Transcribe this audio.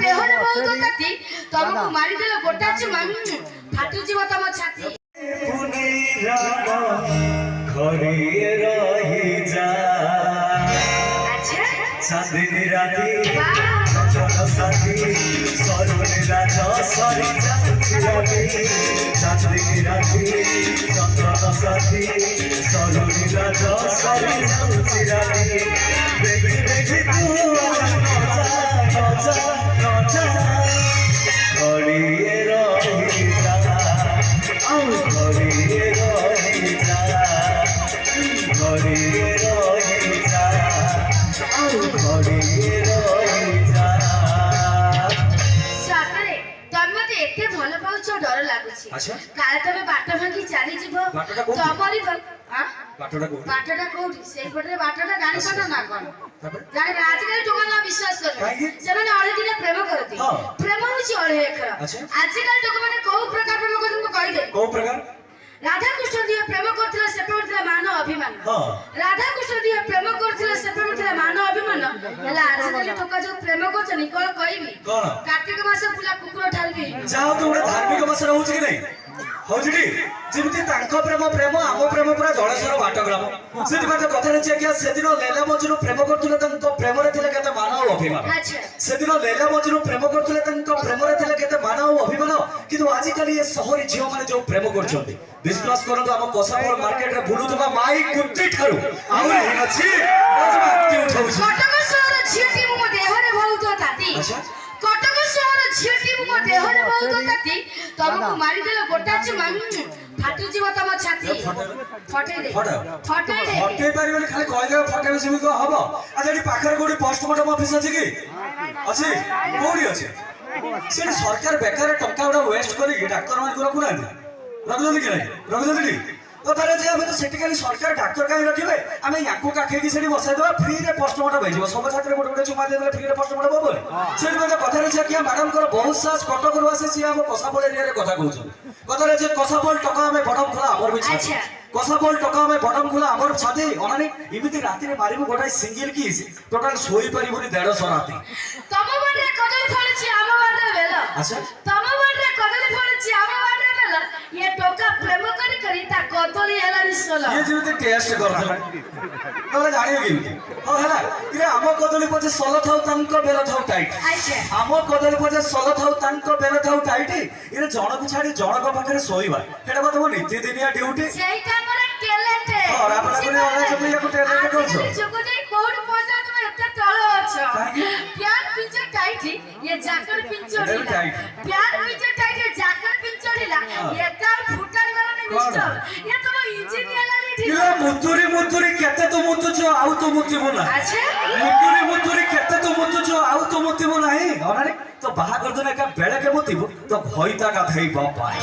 देहरे बहुत ताती तुमको मारी देले गोटा चुमा फाटू जीव तम छाती घरे रही जा चांदनी राती जनसाथी सरुनीला सरी जाती चांदनी राती जनसाथी सरुनीला सरी जाती बेबी बेबी तू नचा घड़िए रही जा घड़िए रही जा घड़िए रही जा घड़िए रही जा साकरे तम मते एते भल पाउछ डर लागुछि अच्छा काले तमे बाट भांगी चाली जीवो तमरी बाटटा कोठी सेई पटरे बाटटा जानि पन ना कोन जानि आजकल टोकना विश्वास कर से माने अळे दिने प्रेम करती प्रेम होछि अळे एखरा आजकल टोक माने को प्रकार प्रेम करती को कहि दे को प्रकार राधा कृष्ण दिए प्रेम करथिला से पड़थिला मानव अभिमान राधा कृष्ण दिए प्रेम करथिला से पड़थिला मानव अभिमान हला आजकल टोका जो प्रेम करछनी को कहिबी कोन कार्तिक मास पुला कुकुर ठालबी जाओ तो गोटे धार्मिक मास रहउछि कि नहीं होछि जेमती तांको प्रेम प्रेम आम प्रेम पूरा जलसर बाटग्राम से कथा रही कि से दिन लैला मजनू प्रेम करथिले तांको प्रेम रे थिले केते मानव अभिमान से दिन लैला मजनू प्रेम करथिले तांको प्रेम रे थिले केते मानव अभिमान किंतु आज कल ये शहरी झियो माने जो प्रेम करछन्ती विश्वास करन हम कोसाफल मार्केट रे बुलुतबा माई कुत्ती ठारू आउर हिन अछि आत्ती उठौछि कटक शहर झियटी मो देहरे बहुत ताती अच्छा कटक शहर झियटी मो देहरे बहुत ताती तुमको मारी देले गोटा चुमा फाटू जीव तम छाती फटे दे फटे पारिबे खाली कहि दे फटे सिमी को हबो आ जेडी पाखर कोडी पोस्टमार्टम ऑफिस अछि कि अछि कोडी अछि से सरकार बेकार टंका उडा वेस्ट करी डाक्टर मान को रखुना रखदे कि नहीं रखदे तो तारे जे हम तो सेठी खाली सरकार डाक्टर काई रखिबे आमे याकू काखे की सेठी बसाइ दवा फ्री रे पोस्टमार्टम भेजिबो सब छात्र गोटे गोटे चुमा दे फ्री रे पोस्टमार्टम हो बोले सेठी मतलब कथा रे कि मैडम को बहुत सास कटक रो आसे सी हम कोसाबल एरिया रे कथा कहउछ कथा रे जे कोसाबल टका हमें बडम खोला हमर भी छाती कोसाबल टका हमें बडम खोला हमर छाती अनानी इमिति राती रे मारिबो गोटाई सिंगल की टोटल सोई परिबोनी 150 राती तम बडरे कदली फळछि आम बाडरे बेला अच्छा तम बडरे कदली फळछि आम बाडरे बेला ये टोका प्रेम करी करी ता कदली हला निसला ये जेते टेस्ट करथला तोला जानियो कि हो हला इरे आम कदली पछे सलो थाउ तांको बेला थाउ टाइट अच्छा आम कदली पछे सलो थाउ तांको बेला थाउ टाइट इरे जणक छाडी जणक पाखरे सोइबा हेडा को तुम नित्य दिनिया ड्यूटी सेइटा मोर टैलेंट है और आपन कोने ऑनलाइन चपलिया को टैलेंट कहछो जोको दे कोड पजा तुम एते तळ अछो प्यार पिंचे टाइट ये जाकर पिंचोड़ीला प्यार पिंचे टाइट ये जाकर पिंचोड़ीला ये तार फुटानी वाला ने मिस्टर ये तुम इंजीनियर लारी ठीक ये मुतुरी केते तो मुतुछो आउ तो मुतिबो ना अच्छा मुतुरी केते तो मुतुछो आउ तो मुतिबो नाही अरे तो बाहा कर दने का बेले के मुतिबो तो भइता का थई बाप पाए